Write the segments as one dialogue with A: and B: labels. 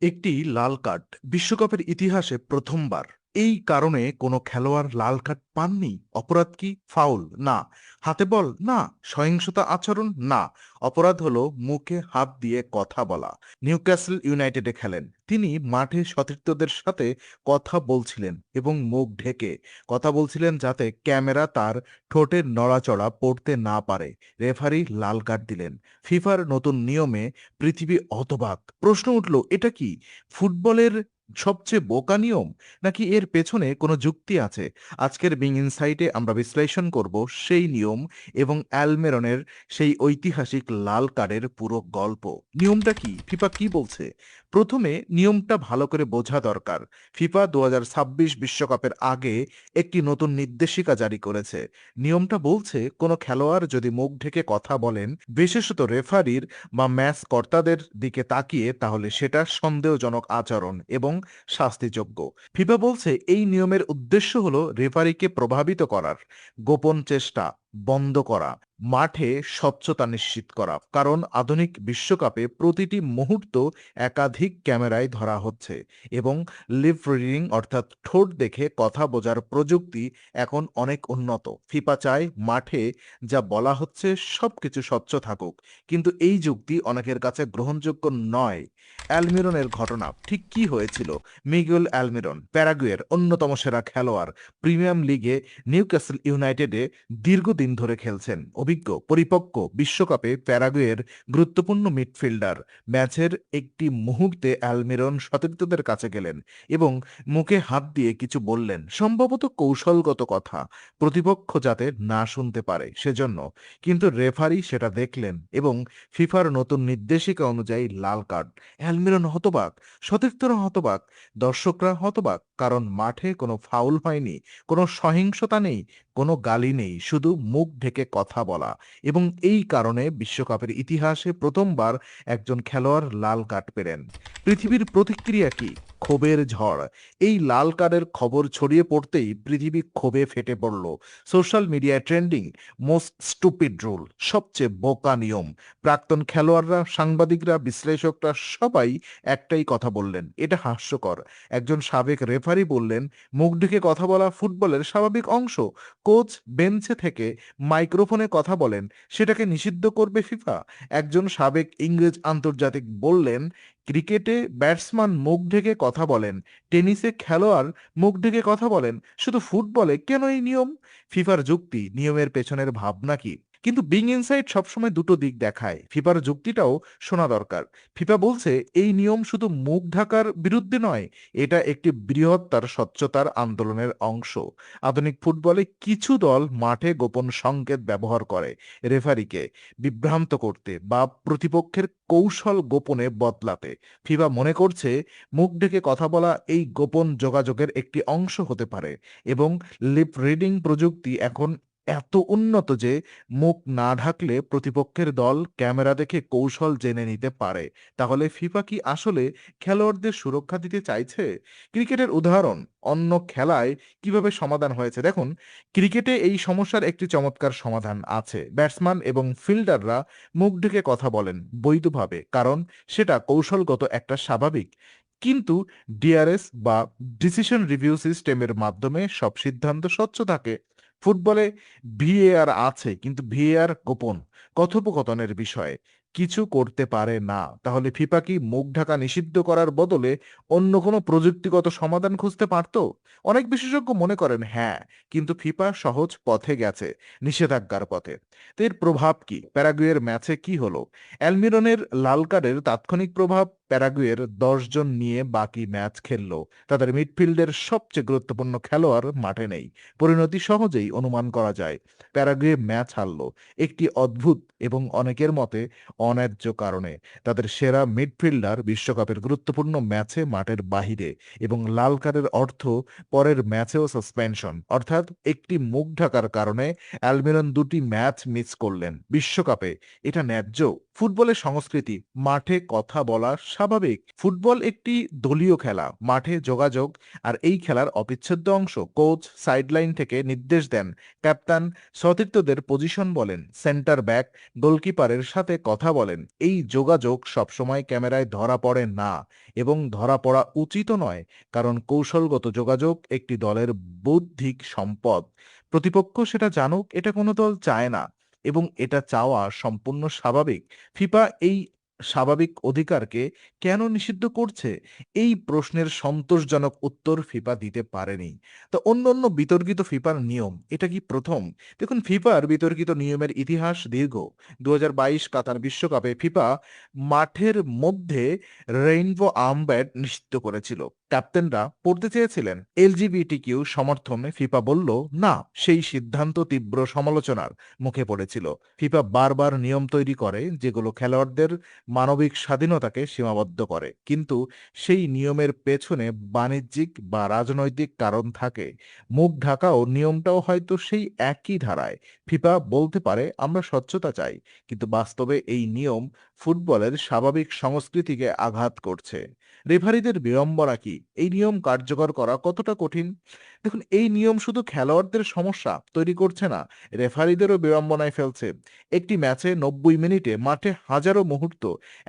A: একটি লাল কার্ড বিশ্বকাপের ইতিহাসে প্রথমবার। এই কারণে কোনো খেলোয়াড় লাল কার্ড পাননি। অপরাধ কি? ফাউল না। হাতে বল না। সহিংসতা আচরণ না। অপরাধ হলো মুখে হাত দিয়ে কথা বলা। নিউক্যাসল ইউনাইটেডে খেলেন তিনি। মাঠে সতীর্থদের সাথে কথা বলছিলেন এবং মুখ ঢেকে কথা বলছিলেন যাতে ক্যামেরা তার ঠোঁটের নড়াচড়া পড়তে না পারে। রেফারি লাল কার্ড দিলেন। ফিফার নতুন নিয়মে পৃথিবী হতবাক। প্রশ্ন উঠল, এটা কি ফুটবলের সবচেয়ে বোকা নিয়ম, নাকি এর পেছনে কোনো যুক্তি আছে? আজকের বিং ইনসাইটে আমরা বিশ্লেষণ করব সেই নিয়ম এবং অ্যালমেরনের সেই ঐতিহাসিক লাল কার্ডের পুরো গল্প। নিয়মটা কি? ফিফা কি বলছে? প্রথমে নিয়মটা ভালো করে বোঝা দরকার। ফিফা 2026 বিশ্বকাপের আগে একটি নতুন নির্দেশিকা জারি করেছে। নিয়মটা বলছে কোনো খেলোয়াড় যদি মুখ ঢেকে কথা বলেন, বিশেষত রেফারির বা ম্যাচ কর্তাদের দিকে তাকিয়ে, তাহলে সেটা সন্দেহজনক আচরণ এবং শাস্তিযোগ্য। ফিফা বলছে এই নিয়মের উদ্দেশ্য হলো রেফারিকে প্রভাবিত করার, গোপন চেষ্টা বন্ধ করা, মাঠে স্বচ্ছতা নিশ্চিত করা। কারণ আধুনিক বিশ্বকাপে প্রতিটি মুহূর্ত একাধিক ক্যামেরায় ধরা হচ্ছে এবং লিপ রিডিং অর্থাৎ ঠোঁট দেখে কথা বোঝার প্রযুক্তি এখন অনেক উন্নত। ফিফা চায় মাঠে যা বলা হচ্ছে সবকিছু স্বচ্ছ থাকুক, কিন্তু এই যুক্তি অনেকের কাছে গ্রহণযোগ্য নয়। অ্যালমিরনের ঘটনা ঠিক কি হয়েছিল? মিগুয়েল অ্যালমিরন প্যারাগুয়ের অন্যতম সেরা খেলোয়াড়। প্রিমিয়াম লিগে নিউক্যাসল ইউনাইটেডে দীর্ঘদিন ধরে খেলছেন। অভিজ্ঞ, পরিপক্ক, বিশ্বকাপে প্যারাগুয়ের গুরুত্বপূর্ণ মিডফিল্ডার। ম্যাচের একটি মুহূর্তে অ্যালমিরন সতীর্থদের কাছে গেলেন এবং মুখে হাত দিয়ে কিছু বললেন, সম্ভবত কৌশলগত কথা, প্রতিপক্ষ যাতে না শুনতে পারে সেজন্য। কিন্তু রেফারি সেটা দেখলেন এবং ফিফার নতুন নির্দেশিকা অনুযায়ী লাল কার্ড। অ্যালমিরন হতবাক, সতীর্থরা হতবাক, দর্শকরা হতবাক। কারণ মাঠে কোনো ফাউল হয়নি, কোনো সহিংসতা নেই, কোনো গালি নেই, শুধু মুখ ঢেকে কথা বলা। এবং এই কারণে বিশ্বকাপের ইতিহাসে প্রথমবার একজন খেলোয়াড় লাল কার্ড পেলেন। পৃথিবীর প্রতিক্রিয়া কি? ক্ষোভের ঝড়। এই লাল কার্ডের খবর ছড়িয়ে পড়তেই পৃথিবী ক্ষোভে ফেটে পড়ল। সোশ্যাল মিডিয়ায় ট্রেন্ডিং, মোস্ট স্টুপিড রুল, সবচেয়ে বোকা নিয়ম। প্রাক্তন খেলোয়াড়রা, সাংবাদিকরা, বিশ্লেষকরা সবাই একটাই কথা বললেন, এটা হাস্যকর। একজন সাবেক রেফারি বললেন, মুখ ঢেকে কথা বলা ফুটবলের স্বাভাবিক অংশ। কোচ বেঞ্চে থেকে মাইক্রোফোনে কথা বলেন, সেটাকে নিষিদ্ধ করবে ফিফা? একজন সাবেক ইংরেজ আন্তর্জাতিক বললেন, ক্রিকেটে ব্যাটসম্যান মুখ ঢেকে কথা বলেন, টেনিসে খেলোয়াড় মুখ ঢেকে কথা বলেন, শুধু ফুটবলে কেন এই নিয়ম? ফিফার যুক্তি, নিয়মের পেছনের ভাবনা কি? কিন্তু বিং ইনসাইট সবসময় দুটো দিক দেখায়। ফিফার যুক্তিটাও শোনা দরকার। ফিফা বলছে এই নিয়ম শুধু মুখ ঢাকার বিরুদ্ধে নয়, এটা একটি বৃহত্তর স্বচ্ছতার আন্দোলনের অংশ। আধুনিক ফুটবলে কিছু দল মাঠে গোপন সংকেত ব্যবহার করে রেফারিকে বিভ্রান্ত করতে বা প্রতিপক্ষের কৌশল গোপনে বদলাতে। ফিফা মনে করছে মুখ ঢেকে কথা বলা এই গোপন যোগাযোগের একটি অংশ হতে পারে এবং লিপ রিডিং প্রযুক্তি এখন এত উন্নত যে মুখ না ঢাকলে প্রতিপক্ষের দল ক্যামেরা দেখে কৌশল জেনে নিতে পারে। তাহলে ফিফা কি আসলে খেলোয়াড়দের সুরক্ষা দিতে চাইছে? ক্রিকেটের উদাহরণ অন্য খেলায় কিভাবে সমাধান হয়েছে দেখুন। ক্রিকেটে এই সমস্যার একটি চমৎকার সমাধান আছে। ব্যাটসম্যান এবং ফিল্ডাররা মুখ ঢেকে কথা বলেন বৈধভাবে, কারণ সেটা কৌশলগত একটা স্বাভাবিক। কিন্তু ডিআরএস বা ডিসিশন রিভিউ সিস্টেমের মাধ্যমে সব সিদ্ধান্ত স্বচ্ছ থাকে। ফুটবলে ভিএআর আছে, কিন্তু ভিএআর গোপন, কথোপকথনের বিষয়ে কিছু করতে পারে না। তাহলে ফিফা কি মুখ ঢাকা নিষিদ্ধ করার বদলে অন্য কোনো প্রযুক্তিগত সমাধান খুঁজতে পারত? অনেক বিশেষজ্ঞ মনে করেন হ্যাঁ, কিন্তু ফিফা সহজ পথে গেছে, নিষেধাজ্ঞার পথে। তো এর প্রভাব কি? প্যারাগুয়ের ম্যাচে কি হলো? অ্যালমিরনের লাল কার্ডের তাৎক্ষণিক প্রভাব, প্যারাগুয়ের 10 জন নিয়ে বাকি ম্যাচ খেললো। তাদের মিডফিল্ডের সবচেয়ে গুরুত্বপূর্ণ খেলোয়াড় মাঠে নেই। পরিণতি সহজেই অনুমান করা যায়। প্যারাগুয়ে ম্যাচ হারলো একটি অদ্ভুত এবং অনেকের মতে অন্যায্য কারণে। তাদের সেরা মিডফিল্ডার বিশ্বকাপের গুরুত্বপূর্ণ ম্যাচে মাঠের বাহিরে, এবং লাল কার্ডের অর্থ পরের ম্যাচেও সাসপেনশন। অর্থাৎ একটি মুখ ঢাকার কারণে অ্যালমিরন দুটি ম্যাচ মিস করলেন। বিশ্বকাপে এটা ন্যায্য? ফুটবলের সংস্কৃতি, মাঠে কথা বলা স্বাভাবিক। ফুটবল একটি দলীয় খেলা, মাঠে যোগাযোগ আর এই খেলার অবিচ্ছেদ্য অংশ। কোচ সাইডলাইন থেকে নির্দেশ দেন, ক্যাপ্টেন সতীর্থদের পজিশন বলেন, সেন্টার ব্যাক গোলকিপারের সাথে কথা বলেন। এই যোগাযোগ সবসময় ক্যামেরায় ধরা পড়ে না এবং ধরা পড়া উচিতও নয়, কারণ কৌশলগত যোগাযোগ একটি দলের বৌদ্ধিক সম্পদ। প্রতিপক্ষ সেটা জানুক, এটা কোনো দল চায় না এবং এটা চাওয়া সম্পূর্ণ স্বাভাবিক। ফিফা এই স্বাভাবিক অধিকারকে কেন নিষিদ্ধ করছে? এই প্রশ্নের সন্তোষজনক উত্তর ফিফা দিতে পারেনি। তো অন্যান্য বিতর্কিত ফিফার নিয়ম, এটা কি প্রথম? দেখুন, ফিফার বিতর্কিত নিয়মের ইতিহাস দীর্ঘ। 2022 কাতার বিশ্বকাপে ফিফা মাঠের মধ্যে রেইনবো আর্মব্যান্ড নিষিদ্ধ করেছিল। ক্যাপ্টেনরা পড়তে চেয়েছিলেন। এলজিবিটিকিউ সমর্থনে ফিফা বলল না। সেই সিদ্ধান্ত তীব্র সমালোচনার মুখে পড়েছিল। ফিফা বারবার নিয়ম তৈরি করে যেগুলো খেলোয়াড়দের মানবিক স্বাধীনতাকে সীমাবদ্ধ করে, কিন্তু সেই নিয়মের পেছনে বাণিজ্যিক বা রাজনৈতিক কারণ থাকে। মুখ ঢাকাও নিয়মটাও হয়তো সেই একই ধারায়। ফিফা বলতে পারে আমরা স্বচ্ছতা চাই, কিন্তু বাস্তবে এই নিয়ম ফুটবলের স্বাভাবিক সংস্কৃতিকে আঘাত করছে। রেফারিদের বিড়ম্বনা কি? এই নিয়ম কার্যকর করা কতটা কঠিন? দেখুন, এই নিয়ম শুধু খেলোয়াড়দের সমস্যা তৈরি করছে না, রেফারিদেরও বিড়ম্বনায় ফেলছে। একটি ম্যাচে 90 মিনিটে মাঠে হাজারো মুহূর্ত।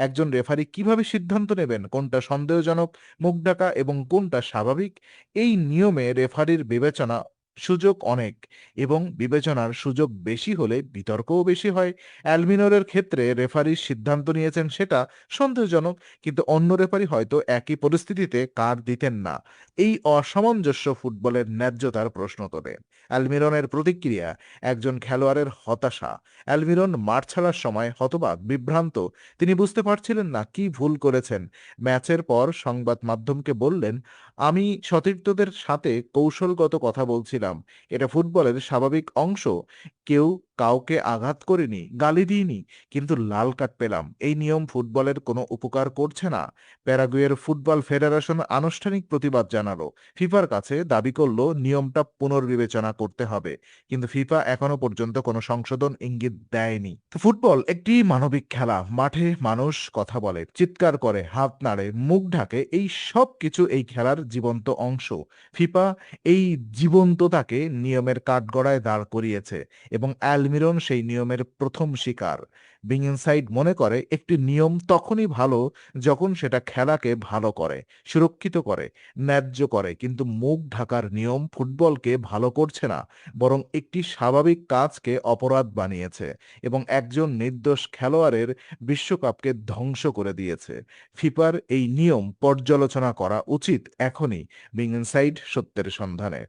A: একজন রেফারি কিভাবে সিদ্ধান্ত নেবেন কোনটা সন্দেহজনক, মুখ ঢাকা এবং কোনটা স্বাভাবিক? এই নিয়মে রেফারির বিবেচনা সুযোগ অনেক, এবং বিবেচনার সুযোগ বেশি হলে বিতর্কও বেশি হয়। অ্যালমিনোরের ক্ষেত্রে রেফারির সিদ্ধান্ত নিয়েছেন সেটা সন্দেহজনক, কিন্তু অন্য রেফারি হয়তো একই পরিস্থিতিতে কার্ড দিতেন না। এই অসামঞ্জস্য ফুটবলের ন্যায্যতার প্রশ্ন তোলে। অ্যালমিরনের প্রতিক্রিয়া, একজন খেলোয়াড়ের হতাশা। অ্যালমিরন মাঠ ছাড়ার সময় হতবাক, বিভ্রান্ত। তিনি বুঝতে পারছিলেন না কি ভুল করেছেন। ম্যাচের পর সংবাদ মাধ্যমকে বললেন, আমি সতীর্থদের সাথে কৌশলগত কথা বলছিলাম। এটা ফুটবলের স্বাভাবিক অংশ। কেউ কাউকে আঘাত করেনি, গালি দিইনি, কিন্তু লাল কার্ড পেলাম। এই নিয়ম ফুটবলের কোনো উপকার করছে না। প্যারাগুয়ের ফুটবল ফেডারেশন আনুষ্ঠানিক প্রতিবাদ জানালো, ফিফার কাছে দাবি করলো নিয়মটা পুনর্বিবেচনা করতে হবে, কিন্তু ফিফা এখনো পর্যন্ত কোনো সংশোধন ইঙ্গিত দেয়নি। তো ফুটবল একটি মানবিক খেলা। মাঠে মানুষ কথা বলে, চিৎকার করে, হাত নাড়ে, মুখ ঢাকে, এই সব কিছু এই খেলার জীবন্ত অংশ। ফিফা এই জীবন্ততাকে নিয়মের কাঠগড়ায় দাঁড় করিয়েছে এবং অ্যালমিরন সেই নিয়মের প্রথম শিকার। বিংসাইড মনে করে একটি নিয়ম তখনই ভালো যখন সেটা খেলাকে ভালো করে, সুরক্ষিত করে, ন্যায্য করে, কিন্তু মুখ ঢাকার নিয়ম ফুটবলকে ভালো করছে না, বরং একটি স্বাভাবিক কাজকে অপরাধ বানিয়েছে এবং একজন নির্দোষ খেলোয়াড়ের বিশ্বকাপকে ধ্বংস করে দিয়েছে। ফিফার এই নিয়ম পর্যালোচনা করা উচিত এখনই। বিংসাইড সত্যের সন্ধানে।